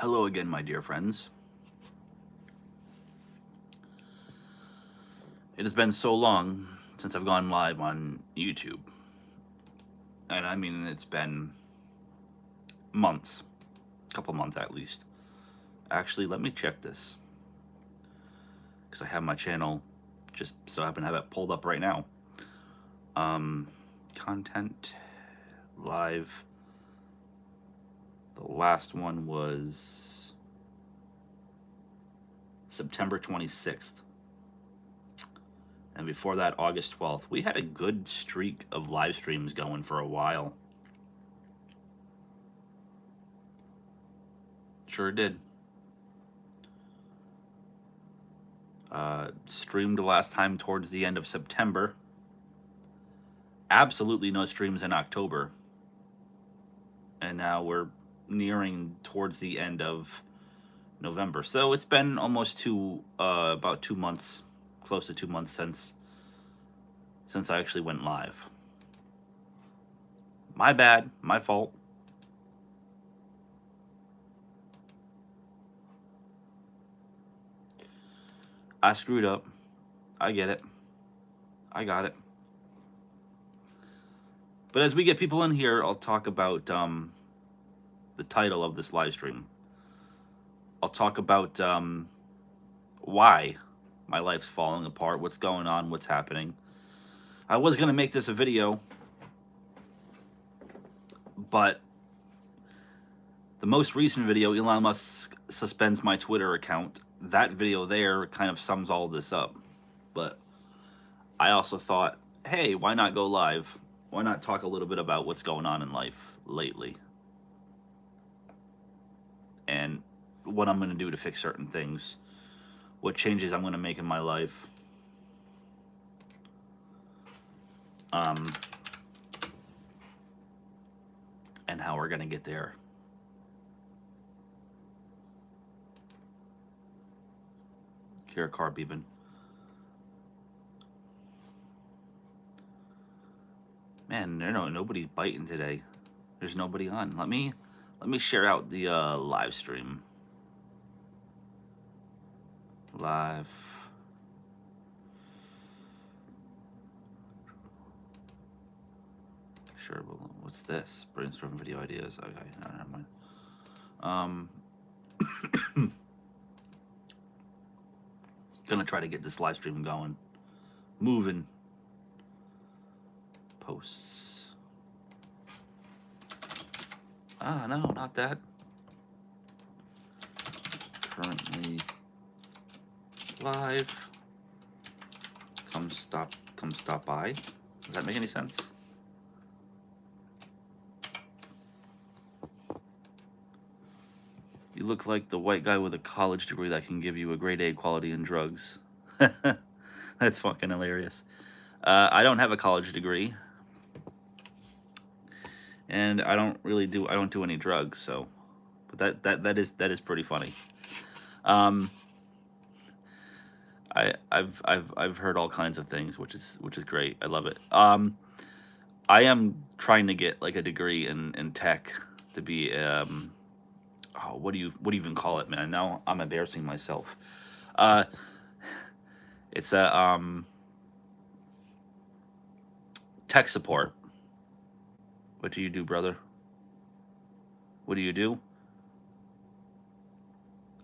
Hello again, my dear friends. It has been so long since I've gone live on YouTube. And I mean, it's been months, a couple months at least. Actually, let me check this, because I have my channel, just so I happen to have it pulled up right now. Content, live. The last one was September 26th. And before that, August 12th. We had a good streak of live streams going for a while. Sure did. Streamed last time towards the end of September. Absolutely no streams in October. And now we're nearing towards the end of November. So it's been almost about 2 months, close to 2 months since I actually went live. My bad, my fault. I screwed up. I get it. I got it. But as we get people in here, I'll talk about the title of this live stream. I'll talk about why my life's falling apart, what's going on, what's happening. I was going to make this a video, but the most recent video, Elon Musk suspends my Twitter account, that video there kind of sums all this up. But I also thought, hey, why not go live? Why not talk a little bit about what's going on in life lately? And what I'm going to do to fix certain things. What changes I'm going to make in my life. And how we're going to get there. Hear a car beeping. Man, nobody's biting today. There's nobody on. Let me share out the live stream. Live. Sure. What's this? Brainstorm video ideas. Okay, no, never mind. Gonna try to get this live stream going, moving. Posts. Ah, no, not that. Currently live. Come stop by. Does that make any sense? You look like the white guy with a college degree that can give you a grade A quality in drugs. That's fucking hilarious. I don't have a college degree. And I don't do any drugs, so, but that is pretty funny. I've heard all kinds of things, which is great. I love it. I am trying to get like a degree in tech to be what do you even call it, man? Now I'm embarrassing myself. It's a tech support. What do you do, brother? What do you do?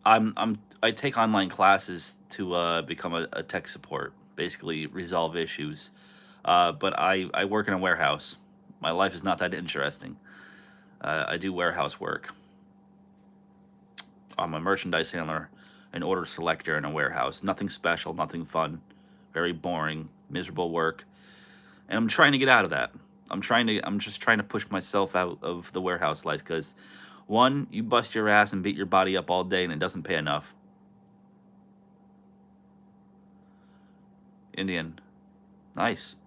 I take online classes to become a tech support, basically resolve issues. But I work in a warehouse. My life is not that interesting. I do warehouse work. I'm a merchandise handler, an order selector in a warehouse. Nothing special, nothing fun, very boring, miserable work. And I'm trying to get out of that. I'm just trying to push myself out of the warehouse life, because one, you bust your ass and beat your body up all day and it doesn't pay enough. Indian. Nice.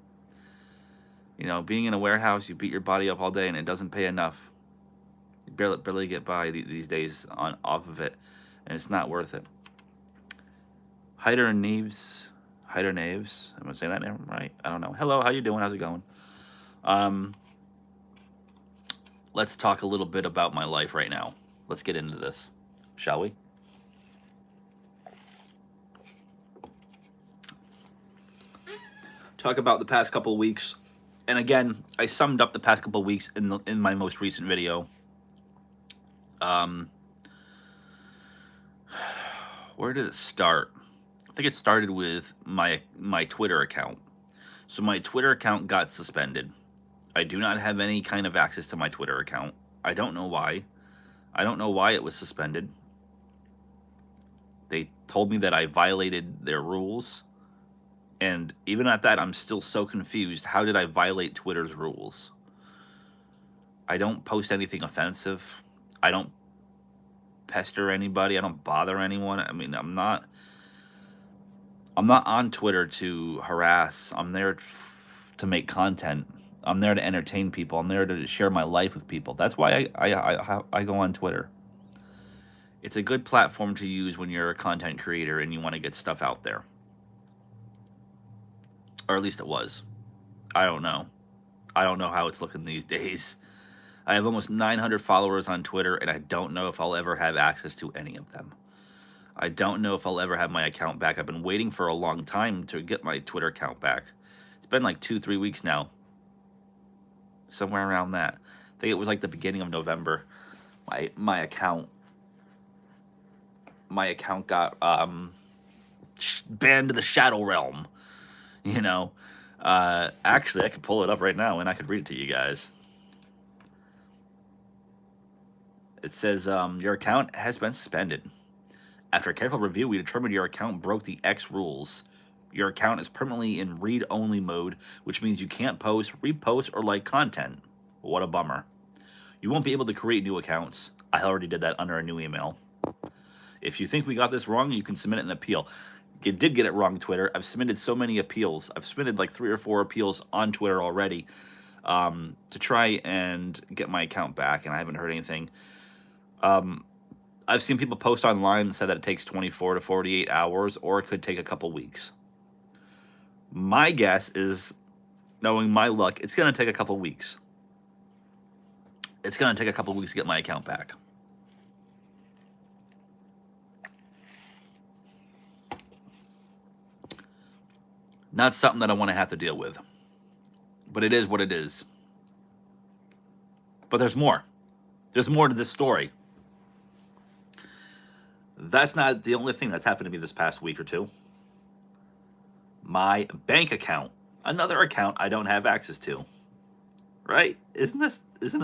You know, being in a warehouse, you beat your body up all day and it doesn't pay enough. You barely get by these days off of it, and it's not worth it. Hyder Naves. Am I saying that name right? I don't know. Hello, how you doing? How's it going? Let's talk a little bit about my life right now. Let's get into this. shall we? Talk about the past couple of weeks. And again, I summed up the past couple of weeks in my most recent video. Where did it start? I think it started with my Twitter account. So my Twitter account got suspended. I do not have any kind of access to my Twitter account. I don't know why. I don't know why it was suspended. They told me that I violated their rules. And even at that, I'm still so confused. How did I violate Twitter's rules? I don't post anything offensive. I don't pester anybody. I don't bother anyone. I mean, I'm not on Twitter to harass. I'm there to make content. I'm there to entertain people. I'm there to share my life with people. That's why I go on Twitter. It's a good platform to use when you're a content creator and you want to get stuff out there. Or at least it was. I don't know. I don't know how it's looking these days. I have almost 900 followers on Twitter, and I don't know if I'll ever have access to any of them. I don't know if I'll ever have my account back. I've been waiting for a long time to get my Twitter account back. It's been like 2-3 weeks now. Somewhere around that. I think it was like the beginning of November. My account got banned to the Shadow Realm. You know, actually, I could pull it up right now and I could read it to you guys. It says, your account has been suspended. After a careful review, we determined your account broke the X rules. Your account is permanently in read-only mode, which means you can't post, repost, or like content. What a bummer. You won't be able to create new accounts. I already did that under a new email. If you think we got this wrong, you can submit an appeal. You did get it wrong, Twitter. I've submitted so many appeals. I've submitted like 3 or 4 appeals on Twitter already to try and get my account back, and I haven't heard anything. I've seen people post online and say that it takes 24 to 48 hours, or it could take a couple weeks. My guess is, knowing my luck, it's going to take a couple weeks. It's going to take a couple weeks to get my account back. Not something that I want to have to deal with. But it is what it is. But there's more. There's more to this story. That's not the only thing that's happened to me this past week or two. My bank account. Another account I don't have access to. Right? Isn't this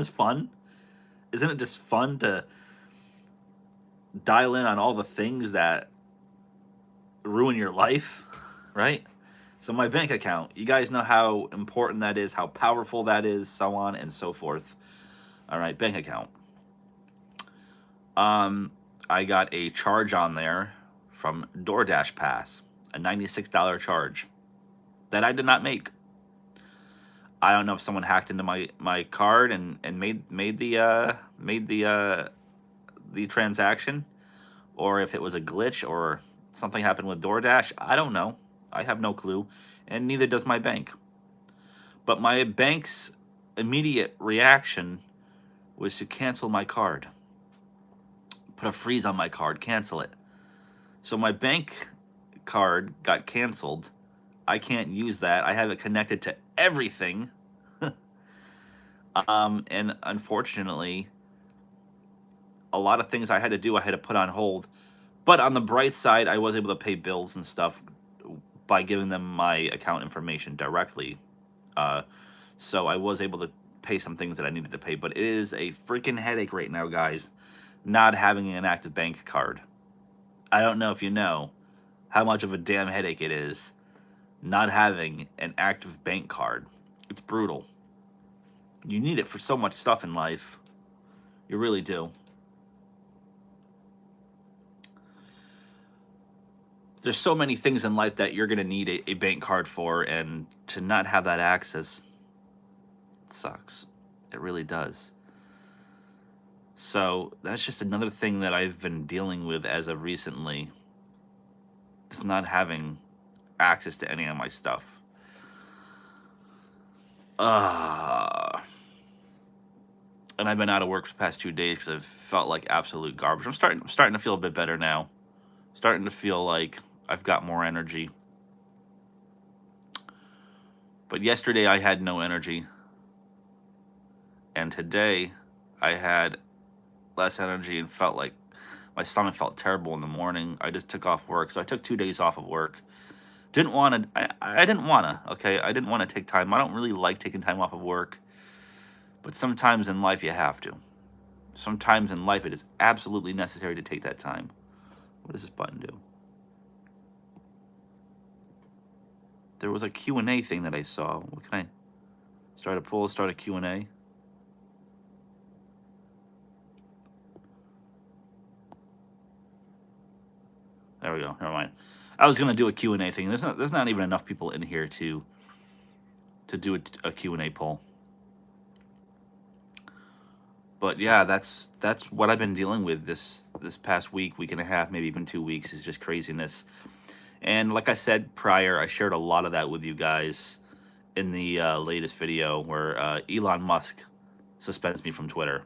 fun? Isn't it just fun to dial in on all the things that ruin your life? Right? So my bank account, you guys know how important that is, how powerful that is, so on and so forth. All right, bank account. I got a charge on there from DoorDash Pass, a $96 charge that I did not make. I don't know if someone hacked into my card and made the transaction, or if it was a glitch or something happened with DoorDash. I don't know. I have no clue, and neither does my bank. But my bank's immediate reaction was to cancel my card. Put a freeze on my card, cancel it. So my bank card got canceled. I can't use that. I have it connected to everything. And unfortunately, a lot of things I had to do, I had to put on hold. But on the bright side, I was able to pay bills and stuff by giving them my account information directly. So I was able to pay some things that I needed to pay. But it is a freaking headache right now, guys, not having an active bank card. I don't know if you know how much of a damn headache it is not having an active bank card. It's brutal. You need it for so much stuff in life. You really do. There's so many things in life that you're going to need a bank card for, and to not have that access, it sucks. It really does. So that's just another thing that I've been dealing with as of recently. Just not having access to any of my stuff. and I've been out of work for the past 2 days because I've felt like absolute garbage. I'm starting to feel a bit better now. Starting to feel like I've got more energy. But yesterday I had no energy, and today I had less energy and felt like my stomach felt terrible in the morning. I just took off work, so I took 2 days off of work. Didn't want to. I didn't want to. Okay, I didn't want to take time. I don't really like taking time off of work, but sometimes in life you have to. Sometimes in life it is absolutely necessary to take that time. What does this button do? There was a Q&A thing that I saw. What can I start a poll? Start a Q&A. There we go. Never mind. I was gonna do a Q&A thing. There's not even enough people in here to do a Q&A poll. But yeah, that's what I've been dealing with this past week and a half, maybe even 2 weeks, is just craziness. And like I said prior, I shared a lot of that with you guys in the latest video where Elon Musk suspends me from Twitter.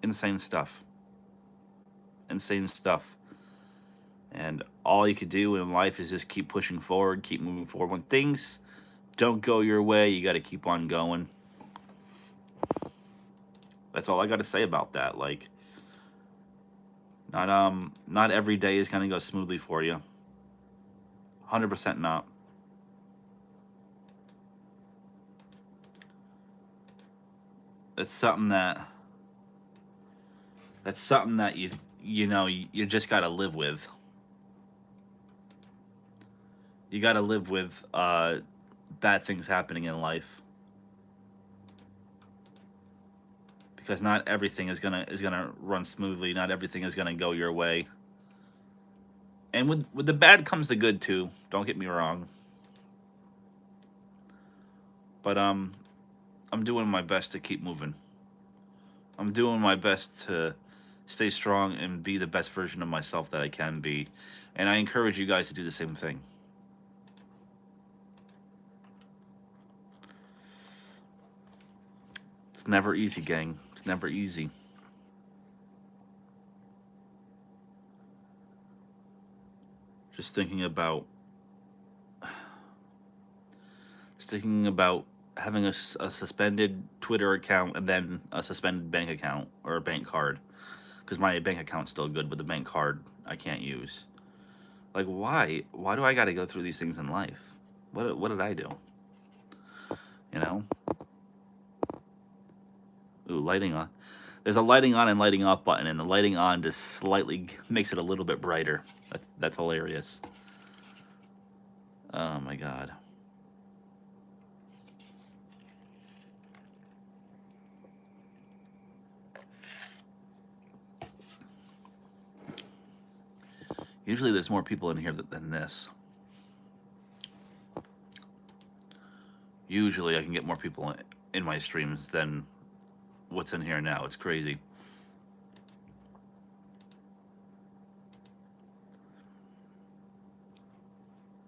Insane stuff. Insane stuff. And all you could do in life is just keep pushing forward, keep moving forward. When things don't go your way, you got to keep on going. That's all I got to say about that. Like, not every day is going to go smoothly for you. 100% not. It's something that you just got to live with. You got to live with bad things happening in life, because not everything is gonna run smoothly. Not everything is gonna go your way. And with the bad comes the good too. Don't get me wrong. But I'm doing my best to keep moving. I'm doing my best to stay strong and be the best version of myself that I can be. And I encourage you guys to do the same thing. It's never easy, gang. It's never easy. Just thinking about having a suspended Twitter account and then a suspended bank account or a bank card, because my bank account's still good, but the bank card I can't use. Like, why do I got to go through these things in life? What did I do? You know? Ooh, lighting on. There's a lighting on and lighting off button, and the lighting on just slightly makes it a little bit brighter. That's hilarious. Oh my god. Usually there's more people in here than this. Usually I can get more people in my streams than what's in here now. It's crazy.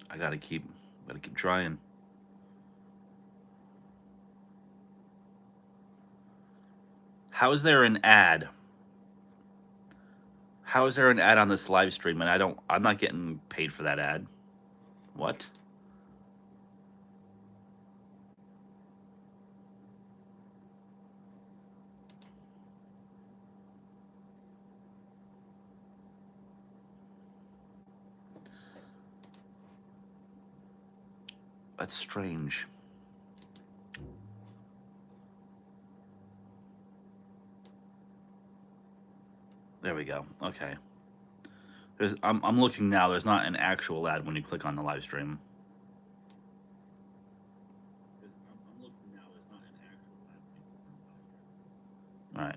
I gotta keep trying. How is there an ad? How is there an ad on this live stream and I'm not getting paid for that ad? What? That's strange. There we go. Okay. I'm looking now. There's not an actual ad when you click on the live stream. All right.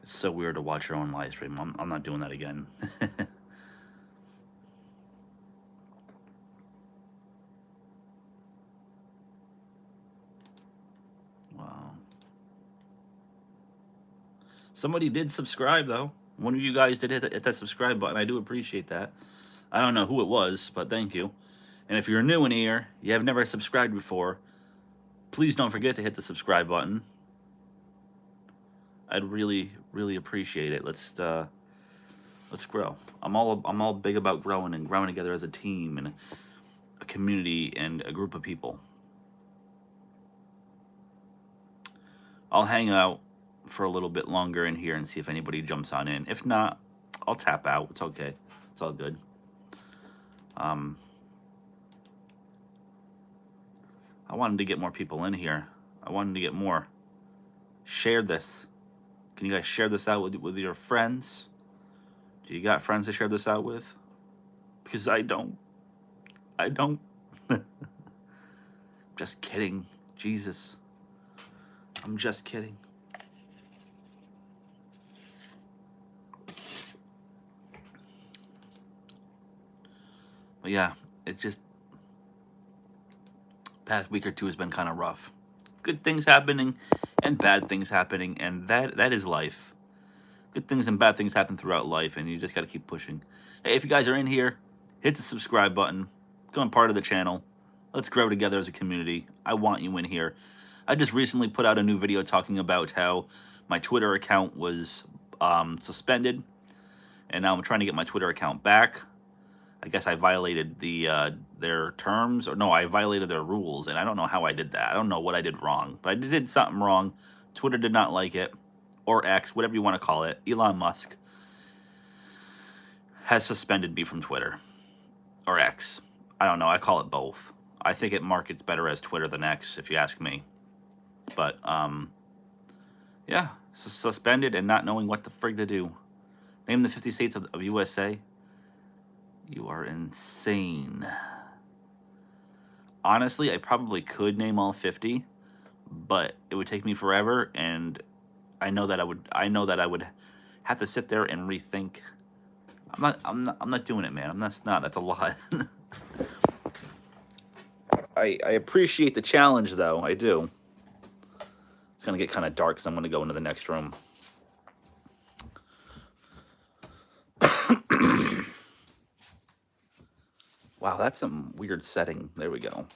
It's so weird to watch your own live stream. I'm not doing that again. Wow. Somebody did subscribe, though. One of you guys did hit that subscribe button. I do appreciate that. I don't know who it was, but thank you. And if you're new in here, you have never subscribed before, Please don't forget to hit the subscribe button. I'd really, really appreciate it. Let's grow. I'm all big about growing and growing together as a team and a community and a group of people. I'll hang out for a little bit longer in here and see if anybody jumps on in. If not, I'll tap out. It's okay. It's all good. I wanted to get more people in here. I wanted to get more. Share this. Can you guys share this out with your friends? Do you got friends to share this out with? Because I don't. I don't. Just kidding. Jesus. I'm just kidding. But yeah, it just, past week or two has been kind of rough. Good things happening and bad things happening, and that is life. Good things and bad things happen throughout life, and you just got to keep pushing. Hey, if you guys are in here, hit the subscribe button. Become part of the channel. Let's grow together as a community. I want you in here. I just recently put out a new video talking about how my Twitter account was suspended, and now I'm trying to get my Twitter account back. I guess I violated their terms, or no, I violated their rules, and I don't know how I did that. I don't know what I did wrong, but I did something wrong. Twitter did not like it, or X, whatever you want to call it. Elon Musk has suspended me from Twitter, or X. I don't know. I call it both. I think it markets better as Twitter than X, if you ask me. But yeah, suspended and not knowing what the frig to do. Name the 50 states of USA. You are insane. Honestly, I probably could name all 50, but it would take me forever, and I know that I would have to sit there and rethink. I'm not doing it, man. That's a lot. I appreciate the challenge, though. I do. It's gonna get kind of dark because I'm gonna go into the next room. Wow, that's some weird setting. There we go.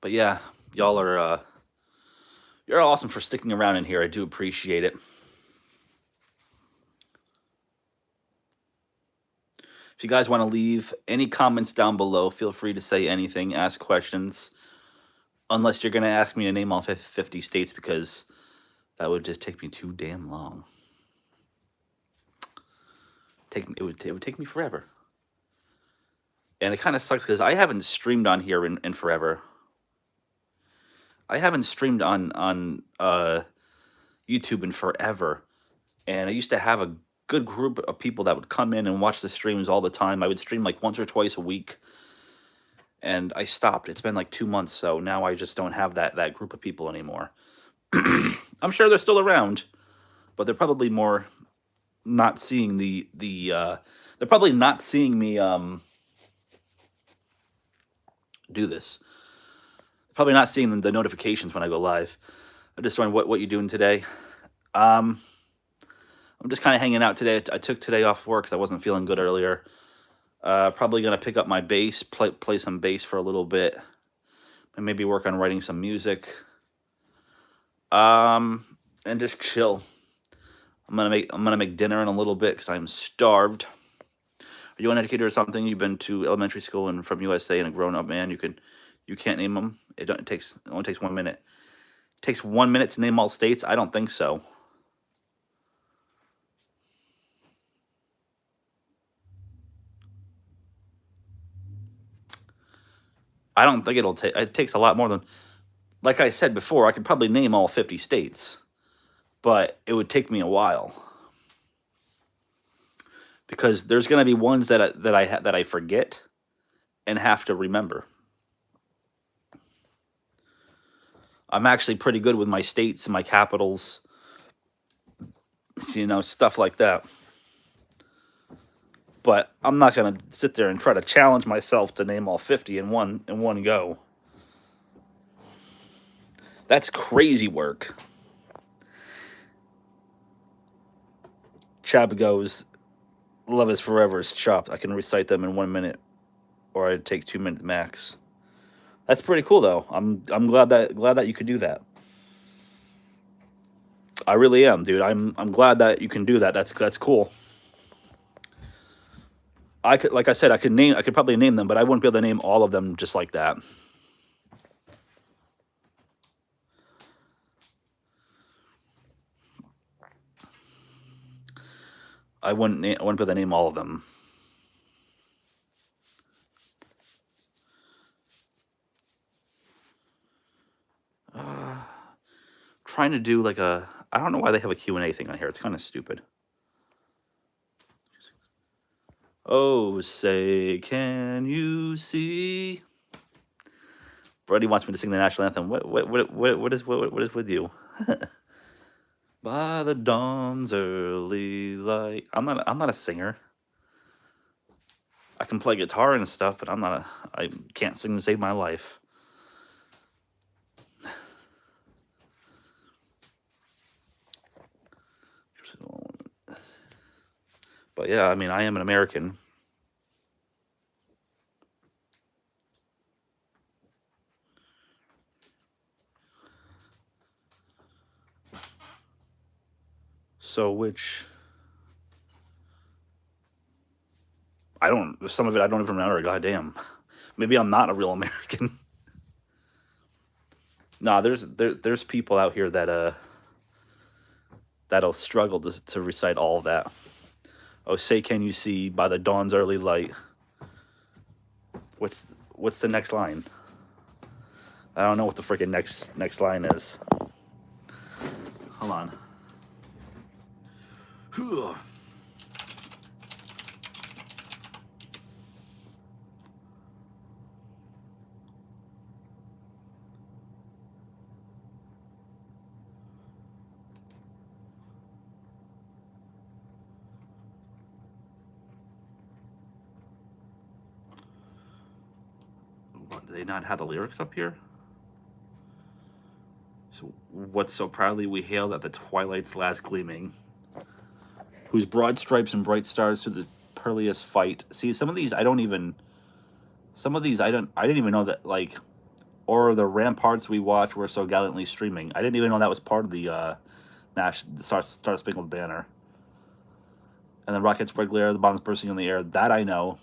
But yeah, y'all are you're awesome for sticking around in here. I do appreciate it. If you guys want to leave any comments down below, feel free to say anything, ask questions. Unless you're going to ask me to name all 50 states, because that would just take me too damn long. It would take me forever. And it kind of sucks because I haven't streamed on here in forever. I haven't streamed on YouTube in forever. And I used to have a good group of people that would come in and watch the streams all the time. I would stream like once or twice a week. And I stopped. It's been like 2 months, so now I just don't have that group of people anymore. I'm sure they're still around, but they're probably more not seeing they're probably not seeing me do this. Probably not seeing the notifications when I go live. I'm just wondering what you doing today. I'm just kind of hanging out today. I took today off work because I wasn't feeling good earlier. Probably gonna pick up my bass, play some bass for a little bit, and maybe work on writing some music. And just chill. I'm gonna make dinner in a little bit because I'm starved. Are you an educator or something? You've been to elementary school and from USA and a grown up man. You can't name them. It only takes 1 minute. It takes 1 minute to name all states. I don't think so. I don't think it'll take. It takes a lot more than. Like I said before, I could probably name all 50 states, but it would take me a while because there's going to be ones that I forget and have to remember. I'm actually pretty good with my states and my capitals, stuff like that. But I'm not going to sit there and try to challenge myself to name all 50 in one go. That's crazy work. Chab goes, love is forever is chopped. I can recite them in 1 minute. or I'd take 2 minutes max. That's pretty cool though. I'm glad that you could do that. I really am, dude. I'm glad that you can do that. That's cool. I could, like I said, I could probably name them, but I wouldn't be able to name all of them just like that. I wouldn't be able to name all of them. Trying to do like a, I don't know why they have a Q&A thing on here. It's kind of stupid. Oh, say, can you see? Brody wants me to sing the national anthem. What is with you? By the dawn's early light. I'm not a singer. I can play guitar and stuff, but I can't sing to save my life. But yeah, I mean, I am an American. So which, some of it I don't even remember. Goddamn. Maybe I'm not a real American. Nah, there's people out here that that'll struggle to recite all of that. Oh, say can you see by the dawn's early light. What's the next line? I don't know what the freaking next line is. Hold on. What, do they not have the lyrics up here? So, what so proudly we hailed at the twilight's last gleaming, whose broad stripes and bright stars through the pearliest fight. See, some of these I didn't even know that, like, or the ramparts we watched were so gallantly streaming. I didn't even know that was part of the Star Spangled Banner. And the rockets spread glare, the bombs bursting in the air. That I know.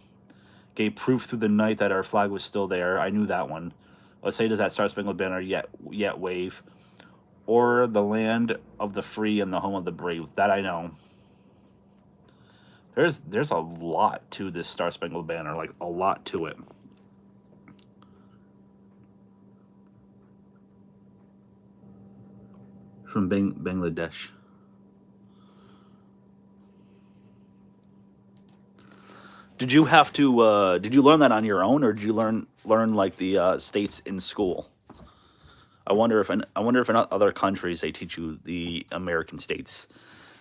Gave proof through the night that our flag was still there. I knew that one. Let's say, does that Star Spangled Banner yet wave? Or the land of the free and the home of the brave. That I know. There's a lot to this Star Spangled Banner, like a lot to it. From Bangladesh. Did you have to? Did you learn that on your own, or did you learn like the states in school? I wonder if in other countries they teach you the American states.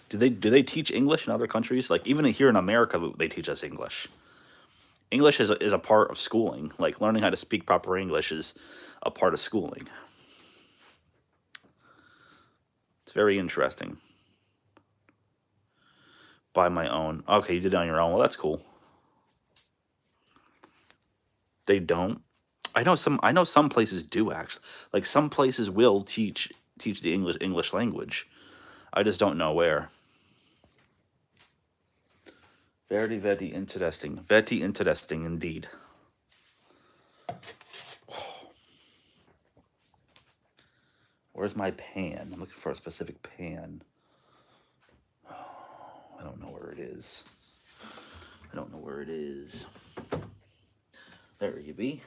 Do they teach English in other countries? Like even here in America, they teach us English. English is a part of schooling. Like learning how to speak proper English is a part of schooling. It's very interesting. By my own. Okay, you did it on your own. Well, that's cool. They don't. I know some places do actually. Like some places will teach the English language. I just don't know where. Very interesting. Very interesting indeed. Where's my pan? I'm looking for a specific pan. I don't know where it is. I don't know where it is. There you be.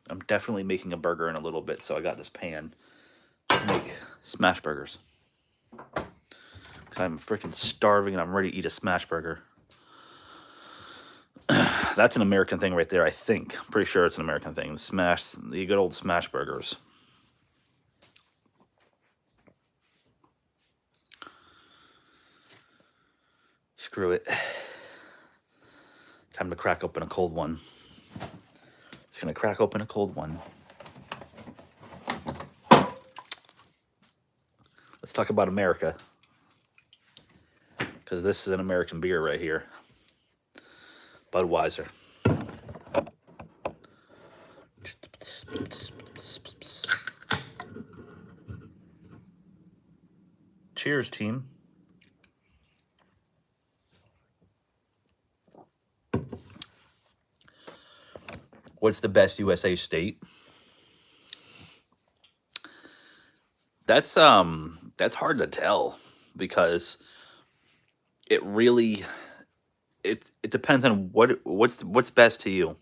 I'm definitely making a burger in a little bit, so I got this pan to make smash burgers. Because I'm freaking starving and I'm ready to eat a smash burger. That's an American thing right there, I think. I'm pretty sure it's an American thing. The good old smash burgers. Screw it. Time to crack open a cold one. It's gonna crack open a cold one. Let's talk about America. Because this is an American beer right here. Budweiser. Cheers, team. What's the best USA state? That's hard to tell because it really it depends on what's best to you.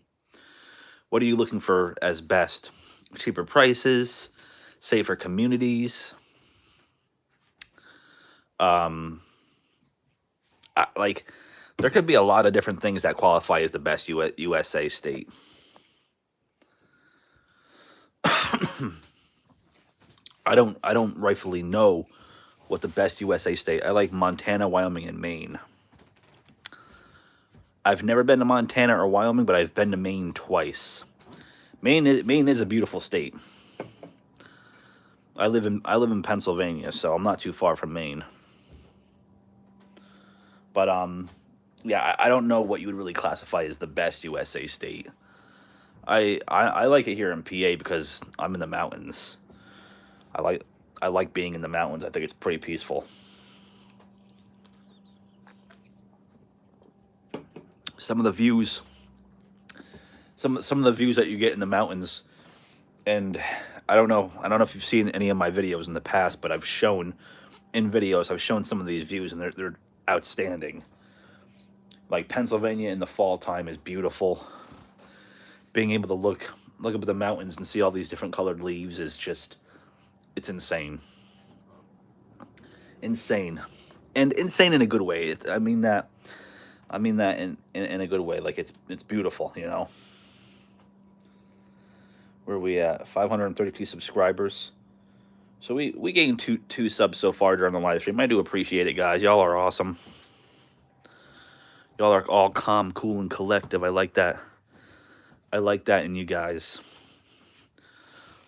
What are you looking for as best? Cheaper prices, safer communities. Like there could be a lot of different things that qualify as the best USA state. I don't rightfully know what the best USA state. I like Montana, Wyoming, and Maine. I've never been to Montana or Wyoming, but I've been to Maine twice. Maine is a beautiful state. I live in Pennsylvania, so I'm not too far from Maine. But yeah, I don't know what you would really classify as the best USA state. I like it here in PA because I'm in the mountains. I like being in the mountains. I think it's pretty peaceful. Some of the views that you get in the mountains, and I don't know if you've seen any of my videos in the past, but I've shown some of these views, and they're outstanding. Like Pennsylvania in the fall time is beautiful. Being able to look up at the mountains and see all these different colored leaves is just, it's insane. Insane. And insane in a good way. I mean that in a good way. Like it's beautiful, you know. Where are we at? 532 subscribers. So we gained two subs so far during the live stream. I do appreciate it, guys. Y'all are awesome. Y'all are all calm, cool, and collective. I like that. I like that in you guys.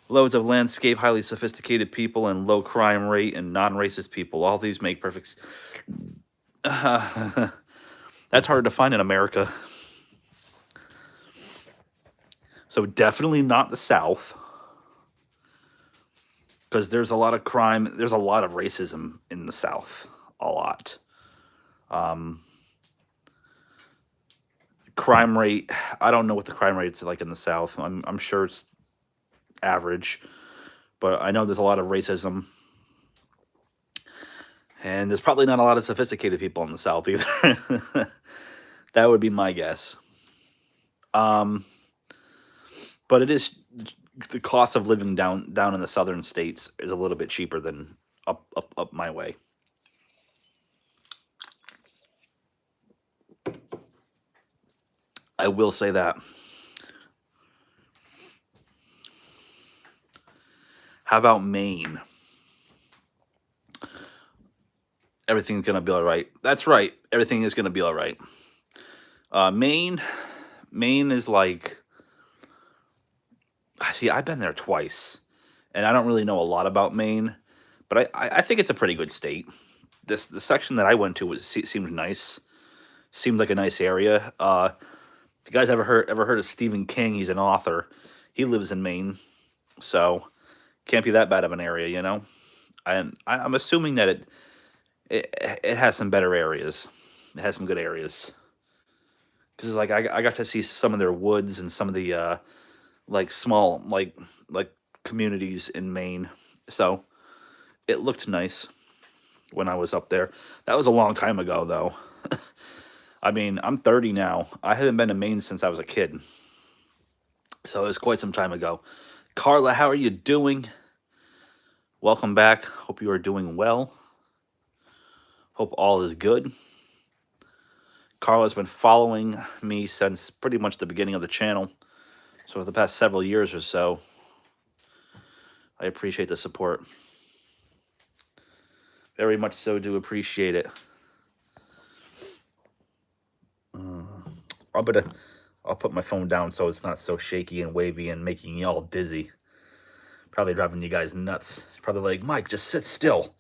Loads of landscape, highly sophisticated people, and low crime rate, and non-racist people. All these make perfect... That's hard to find in America. So definitely not the South. Because there's a lot of crime. There's a lot of racism in the South. A lot. Crime rate, I don't know what the crime rate's like in the South. I'm sure it's average, but I know there's a lot of racism, and there's probably not a lot of sophisticated people in the South either. That would be my guess. But it is, the cost of living down in the southern states is a little bit cheaper than up my way. I will say that. How about Maine? Everything's going to be all right. That's right. Everything is going to be all right. Maine is like... See, I've been there twice, and I don't really know a lot about Maine, but I think it's a pretty good state. The section that I went to seemed nice. Seemed like a nice area. If you guys ever heard of Stephen King, he's an author. He lives in Maine, so can't be that bad of an area, you know. And I'm assuming that it has some better areas. It has some good areas. Because like I got to see some of their woods and some of the like small like communities in Maine. So it looked nice when I was up there. That was a long time ago though. I mean, I'm 30 now. I haven't been to Maine since I was a kid. So it was quite some time ago. Carla, how are you doing? Welcome back. Hope you are doing well. Hope all is good. Carla's been following me since pretty much the beginning of the channel. So for the past several years or so. I appreciate the support. Very much so do appreciate it. I'll put my phone down so it's not so shaky and wavy and making y'all dizzy. Probably driving you guys nuts. Probably like, Mike, just sit still.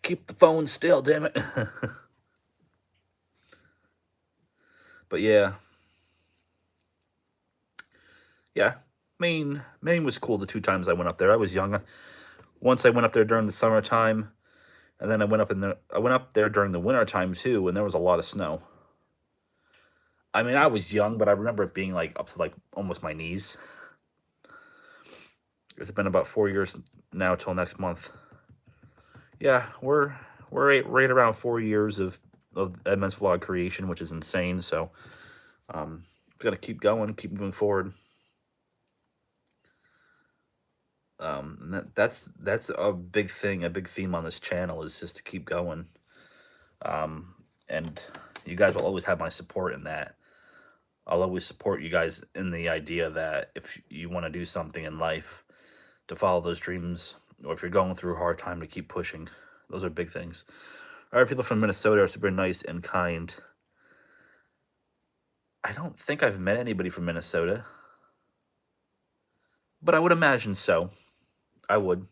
Keep the phone still, damn it. But yeah, Yeah, Maine was cool the 2 times I went up there. I was young. Once I went up there during the summertime, and then I went up there during the winter time too, and there was a lot of snow. I mean, I was young, but I remember it being like up to like almost my knees. It's been about 4 years now till next month. Yeah, we're right around 4 years of MS vlog creation, which is insane. So we got to keep going, keep moving forward. And that's a big thing, a big theme on this channel is just to keep going. And you guys will always have my support in that. I'll always support you guys in the idea that if you want to do something in life, to follow those dreams, or if you're going through a hard time, to keep pushing. Those are big things. All right, people from Minnesota are super nice and kind. I don't think I've met anybody from Minnesota, but I would imagine so. I would.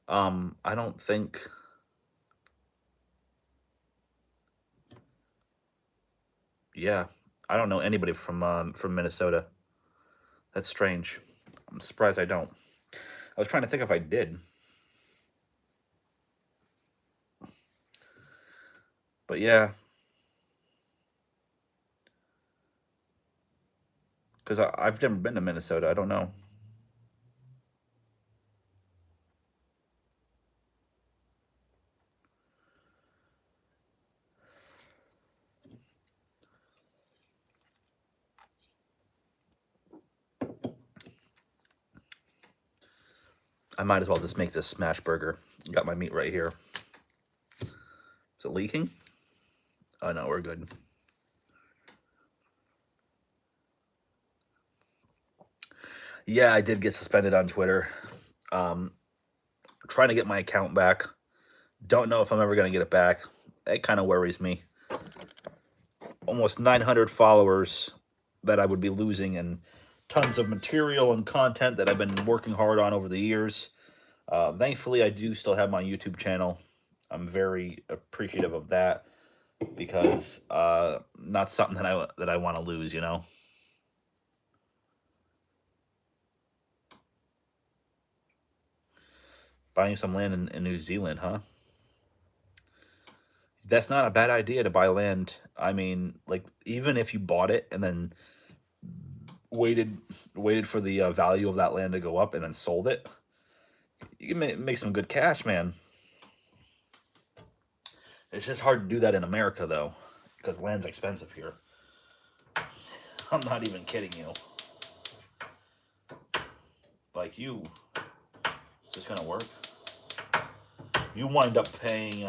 I don't think. Yeah, I don't know anybody from Minnesota. That's strange. I'm surprised I don't. I was trying to think if I did, but yeah, because I've never been to Minnesota. I don't know. I might as well just make this smash burger. Got my meat right here. Is it leaking? Oh no, we're good. Yeah, I did get suspended on Twitter. Trying to get my account back. Don't know if I'm ever going to get it back. It kind of worries me. Almost 900 followers that I would be losing, and tons of material and content that I've been working hard on over the years. Thankfully, I do still have my YouTube channel. I'm very appreciative of that because not something that I want to lose, you know. Buying some land in New Zealand, huh? That's not a bad idea to buy land. I mean, like, even if you bought it and then waited for the value of that land to go up and then sold it, you can make some good cash, man. It's just hard to do that in America, though, because land's expensive here. I'm not even kidding you. Like, is this gonna work? You wind up paying,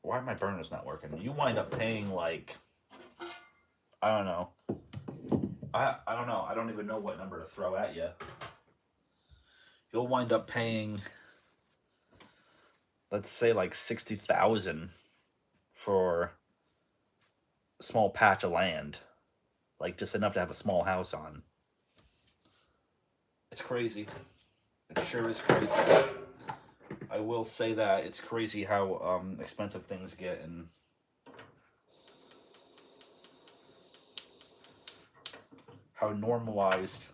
why are my burners not working? You wind up paying, like, I don't know. I don't know. I don't even know what number to throw at you. You'll wind up paying, let's say, like 60,000 for a small patch of land, like just enough to have a small house on. It's crazy. It sure is crazy. I will say that it's crazy how expensive things get, and how normalized.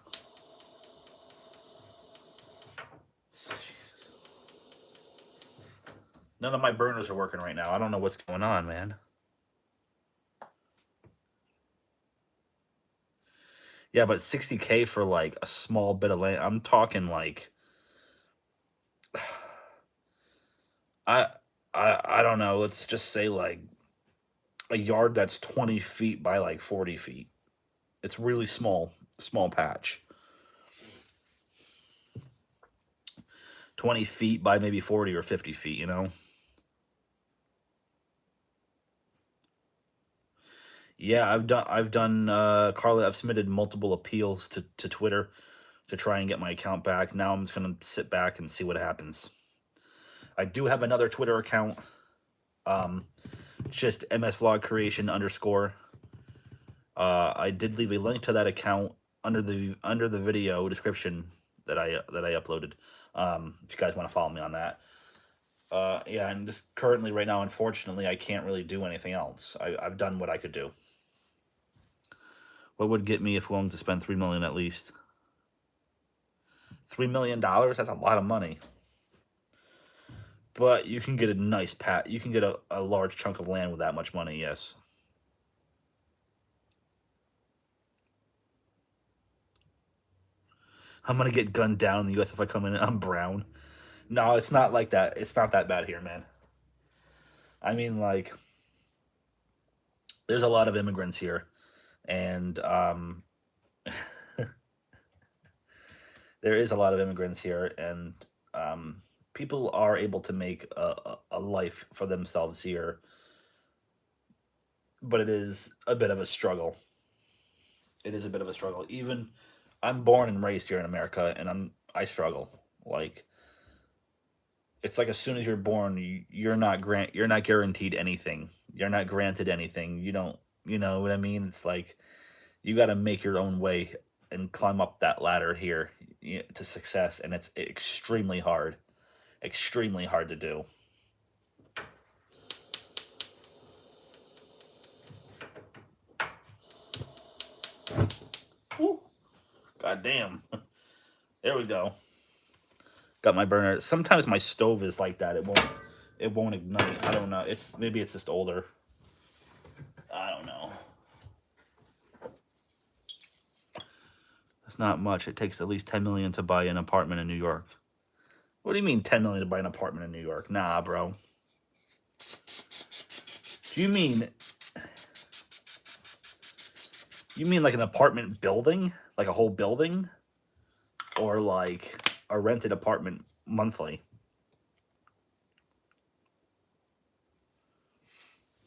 Jesus. None of my burners are working right now. I don't know what's going on, man. Yeah, but 60K for like a small bit of land. I'm talking like I I don't know. Let's just say like a yard that's 20 feet by like 40 feet. It's really small patch. 20 feet by maybe 40 or 50 feet, you know? Yeah, I've done Carly, I've submitted multiple appeals to Twitter to try and get my account back. Now I'm just gonna sit back and see what happens. I do have another Twitter account. It's just MSVlogCreation _. I did leave a link to that account under the video description that I uploaded. If you guys want to follow me on that. Yeah, and just currently right now, unfortunately, I can't really do anything else. I've done what I could do. What would get me if willing to spend $3 million at least? $3 million? That's a lot of money. But you can get a nice pat. You can get a large chunk of land with that much money, yes. I'm gonna get gunned down in the U.S. if I come in and I'm brown. No, it's not like that. It's not that bad here, man. I mean, like, there's a lot of immigrants here, and there is a lot of immigrants here, and people are able to make a life for themselves here, but it is a bit of a struggle. It is a bit of a struggle. Even I'm born and raised here in America, and I struggle. Like, it's like as soon as you're born, you're not guaranteed anything. You're not granted anything. You don't, you know what I mean? It's like you got to make your own way and climb up that ladder here to success, and it's extremely hard to do. Woo. God damn. There we go. Got my burner. Sometimes my stove is like that. It won't ignite. I don't know. Maybe it's just older. I don't know. It's not much. It takes at least 10 million to buy an apartment in New York. What do you mean 10 million to buy an apartment in New York? Nah, bro. Do you mean like an apartment building? Like a whole building? Or like a rented apartment monthly?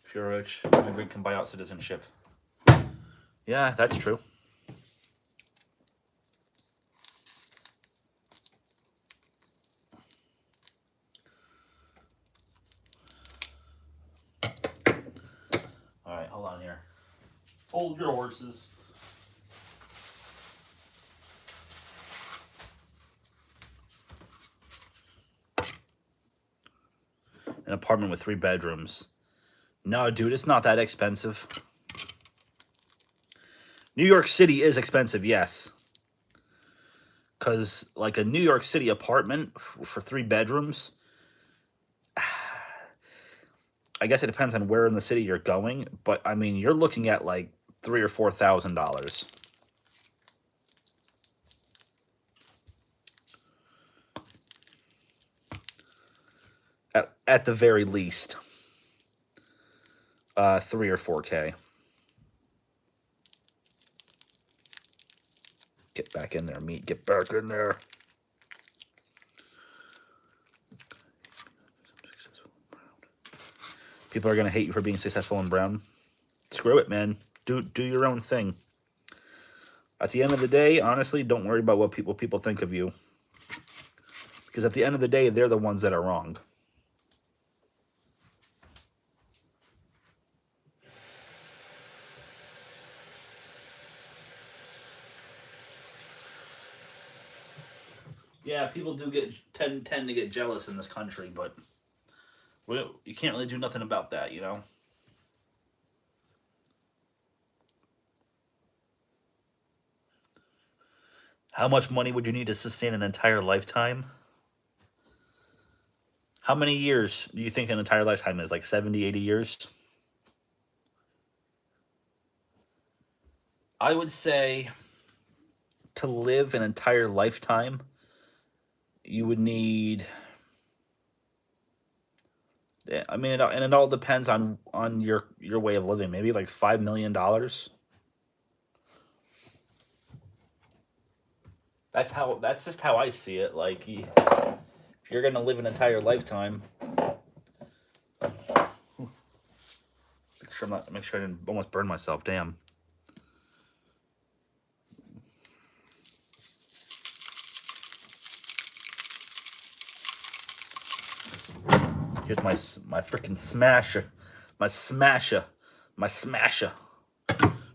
If you're rich, immigrant can buy out citizenship. Yeah, that's true. All right, hold on here. Hold your horses. An apartment with 3 bedrooms. No, dude, it's not that expensive. New York City is expensive, yes. Because, like, a New York City apartment for 3 bedrooms, I guess it depends on where in the city you're going, but, I mean, you're looking at, like, $3,000 or $4,000. At the very least. 3 or 4K. Get back in there, meat. Get back in there. People are going to hate you for being successful and brown. Screw it, man. Do your own thing. At the end of the day, honestly, don't worry about what people think of you. Because at the end of the day, they're the ones that are wrong. Yeah, people do tend to get jealous in this country, but you can't really do nothing about that, you know? How much money would you need to sustain an entire lifetime? How many years do you think an entire lifetime is? Like 70, 80 years? I would say to live an entire lifetime, you would need... I mean, it all depends on your way of living. Maybe like $5 million. That's just how I see it. Like, if you're gonna live an entire lifetime, make sure I didn't almost burn myself. Damn. Here's my freaking smasher, my smasher.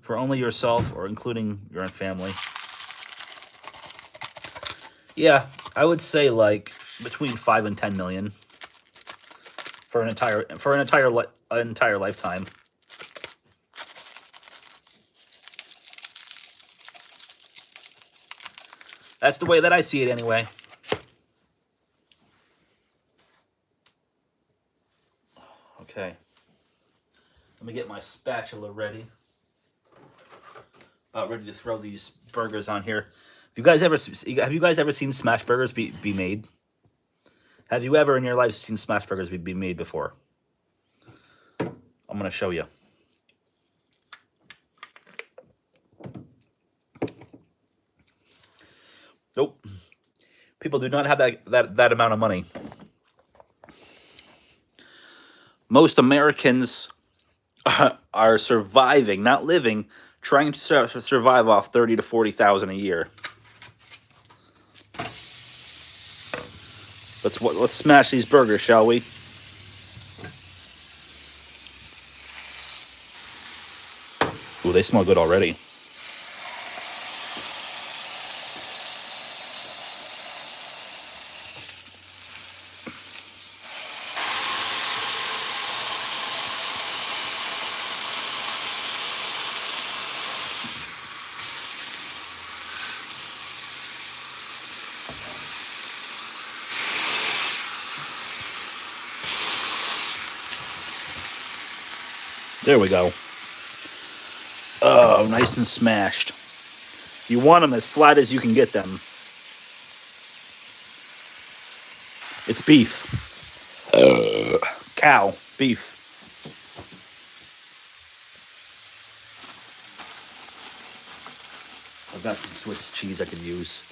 For only yourself or including your own family. Yeah, I would say like between 5 and 10 million for an entire lifetime. That's the way that I see it anyway. Okay. Let me get my spatula ready. About ready to throw these burgers on here. Have you guys ever seen smash burgers be made? Have you ever in your life seen smash burgers be made before? I'm going to show you. Nope. People do not have that amount of money. Most Americans are surviving, not living, trying to survive off 30 to 40,000 a year. Let's smash these burgers, shall we? Ooh, they smell good already. There we go. Oh, nice and smashed. You want them as flat as you can get them. It's beef. Cow. Beef. I've got some Swiss cheese I could use.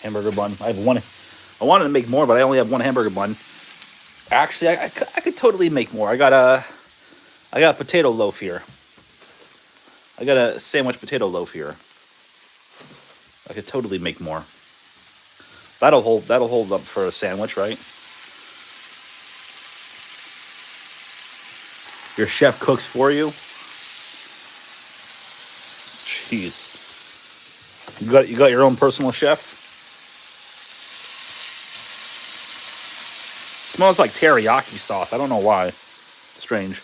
Hamburger bun. I have one. I wanted to make more, but I only have one hamburger bun. Actually, I could totally make more. I got a potato loaf here. I got a sandwich potato loaf here. I could totally make more. That'll hold up for a sandwich, right? Your chef cooks for you. Jeez. You got your own personal chef? Smells like teriyaki sauce. I don't know why. Strange.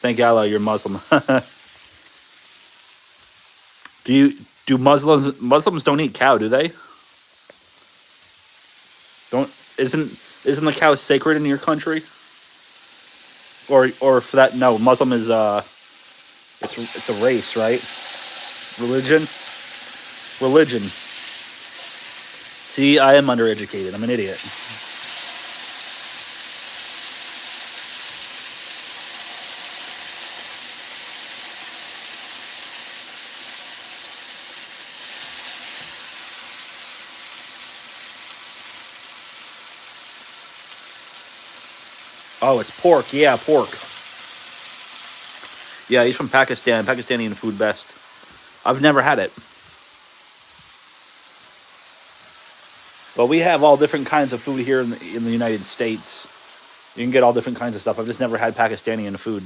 Thank Allah you're Muslim. Do Muslims don't eat cow, do they? Isn't the cow sacred in your country? Or for that, no, Muslim is it's a race, right? Religion. See, I am undereducated. I'm an idiot. Oh, it's pork. Yeah, pork. Yeah, he's from Pakistan. Pakistani food best. I've never had it. But we have all different kinds of food here in the United States. You can get all different kinds of stuff. I've just never had Pakistani food.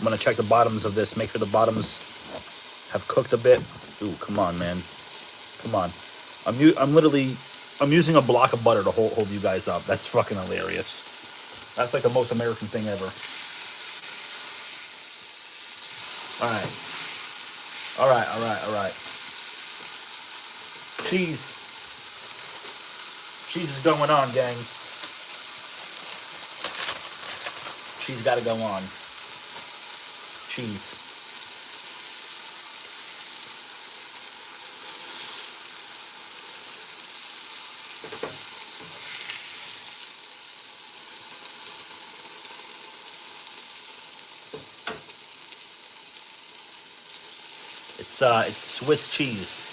I'm gonna check the bottoms of this, make sure the bottoms have cooked a bit. Ooh, come on, man. Come on. I'm using a block of butter to hold you guys up. That's fucking hilarious. That's like the most American thing ever. All right. Cheese. Cheese is going on, gang. Cheese gotta go on. Cheese. It's Swiss cheese.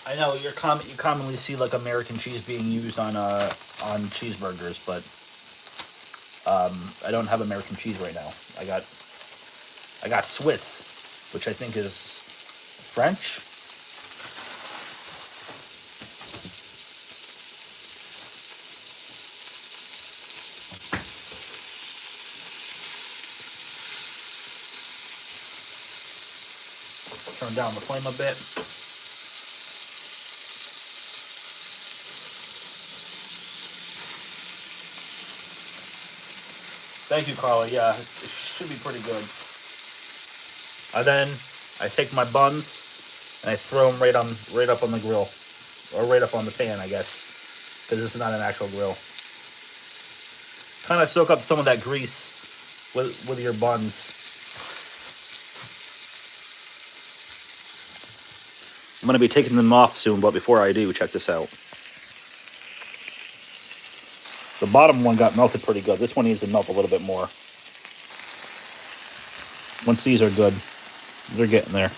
I know you commonly see like American cheese being used on cheeseburgers, but I don't have American cheese right now. I got Swiss, which I think is French. Turn down the flame a bit. Thank you, Carla. Yeah, it should be pretty good. And then I take my buns and I throw them right up on the grill, or right up on the pan, I guess, because this is not an actual grill. Kind of soak up some of that grease with your buns. I'm gonna be taking them off soon, but before I do, check this out. The bottom one got melted pretty good. This one needs to melt a little bit more. Once these are good, they're getting there.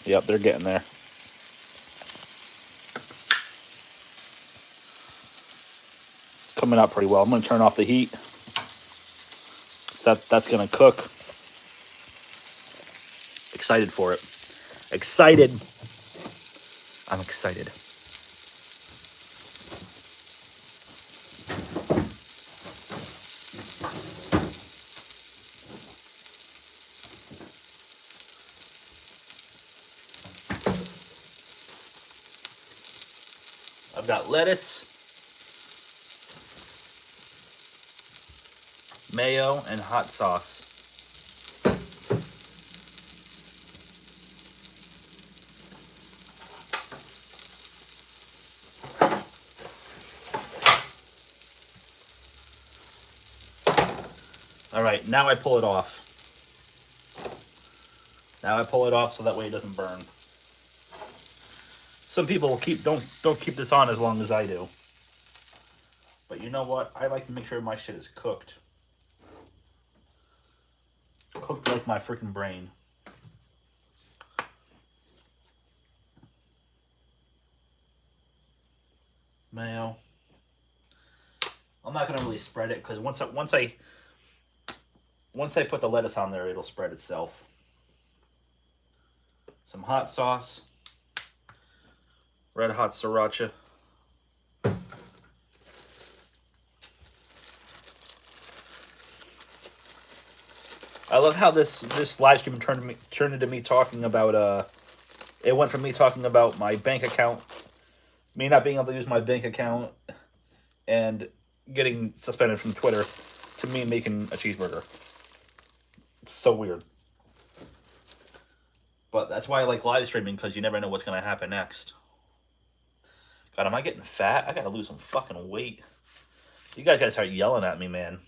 Yep, they're getting there. Coming out pretty well. I'm going to turn off the heat. That's going to cook. Excited for it. Excited. I'm excited. I've got lettuce, mayo, and hot sauce. All right, now I pull it off. Now I pull it off so that way it doesn't burn. Some people don't keep this on as long as I do. But you know what? I like to make sure my shit is cooked. Cooked like my freaking brain. Mayo. I'm not gonna really spread it because once I put the lettuce on there, it'll spread itself. Some hot sauce. Red hot sriracha. I love how this live stream turned into me talking about it went from me talking about my bank account, me not being able to use my bank account, and getting suspended from Twitter, to me making a cheeseburger. It's so weird. But that's why I like live streaming, because you never know what's going to happen next. God, am I getting fat? I got to lose some fucking weight. You guys got to start yelling at me, man.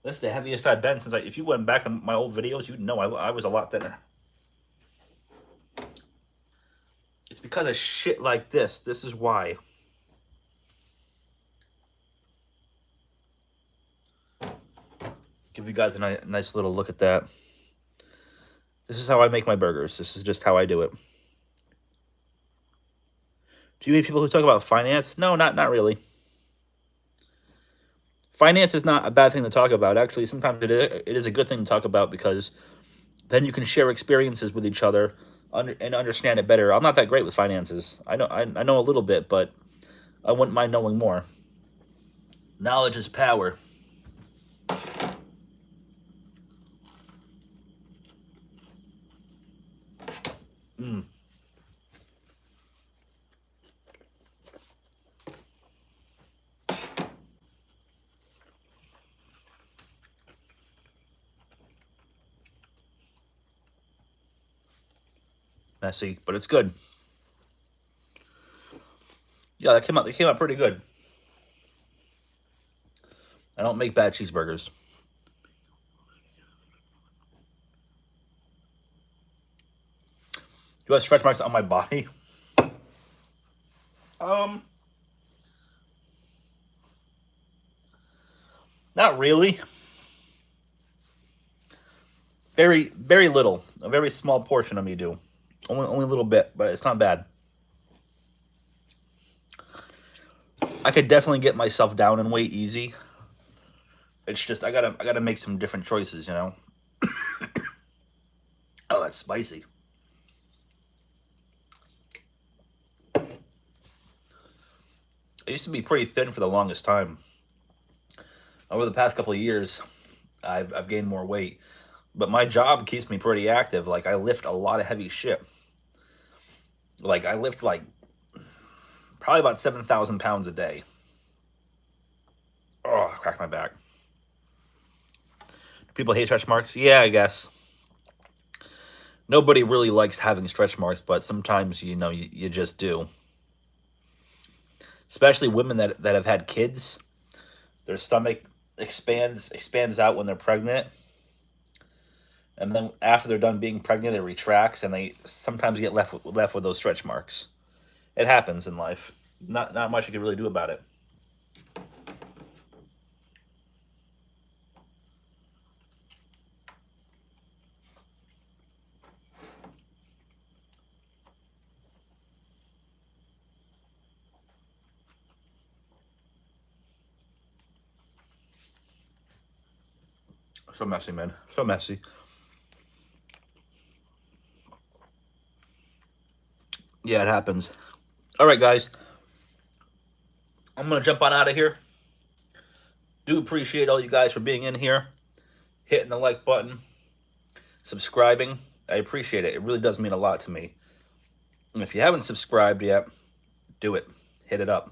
This is the heaviest I've been since if you went back on my old videos, you'd know I was a lot thinner. It's because of shit like this. This is why. Give you guys a nice little look at that. This is how I make my burgers. This is just how I do it. Do you meet people who talk about finance? No, not really. Finance is not a bad thing to talk about. Actually, sometimes it is a good thing to talk about, because then you can share experiences with each other and understand it better. I'm not that great with finances. I know a little bit, but I wouldn't mind knowing more. Knowledge is power. Messy, but it's good. Yeah, they came out pretty good. I don't make bad cheeseburgers. Do I have stretch marks on my body? Not really. Very, very little. A very small portion of me do. Only a little bit, but it's not bad. I could definitely get myself down in weight easy. It's just I gotta make some different choices, you know. Oh, that's spicy. I used to be pretty thin for the longest time. Over the past couple of years, I've gained more weight, but my job keeps me pretty active. Like I lift a lot of heavy shit. Like I lift like probably about 7,000 pounds a day. Oh, I cracked my back. Do people hate stretch marks? Yeah, I guess. Nobody really likes having stretch marks, but sometimes, you know, you just do. Especially women that have had kids. Their stomach expands out when they're pregnant. And then after they're done being pregnant, it retracts, and they sometimes get left with those stretch marks. It happens in life. Not much you can really do about it. So messy, man. So messy. Yeah, it happens. All right, guys. I'm going to jump on out of here. Do appreciate all you guys for being in here, hitting the like button, subscribing. I appreciate it. It really does mean a lot to me. And if you haven't subscribed yet, do it. Hit it up.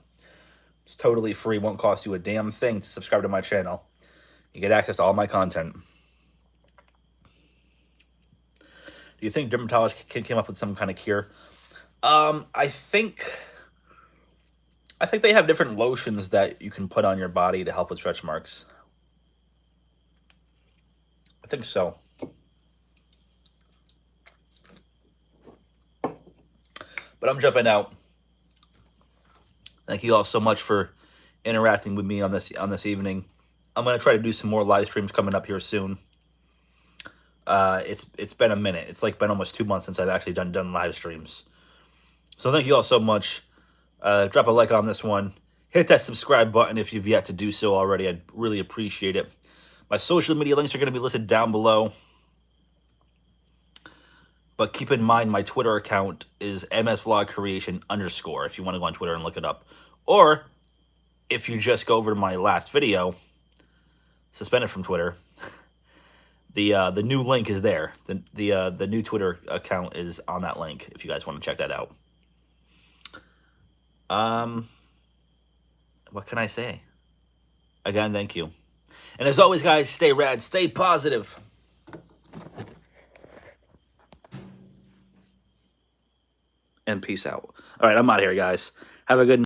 It's totally free. Won't cost you a damn thing to subscribe to my channel. You get access to all my content. Do you think dermatologists came up with some kind of cure? I think they have different lotions that you can put on your body to help with stretch marks. I think so. But I'm jumping out. Thank you all so much for interacting with me on this evening. I'm gonna try to do some more live streams coming up here soon. It's been a minute. It's like been almost 2 months since I've actually done live streams. So thank you all so much. Drop a like on this one. Hit that subscribe button if you've yet to do so already. I'd really appreciate it. My social media links are going to be listed down below. But keep in mind, my Twitter account is MSVlogCreation _ if you want to go on Twitter and look it up. Or if you just go over to my last video, suspended from Twitter, the new link is there. The new Twitter account is on that link if you guys want to check that out. What can I say? Again, thank you. And as always, guys, stay rad, stay positive. And peace out. All right, I'm out of here, guys. Have a good night.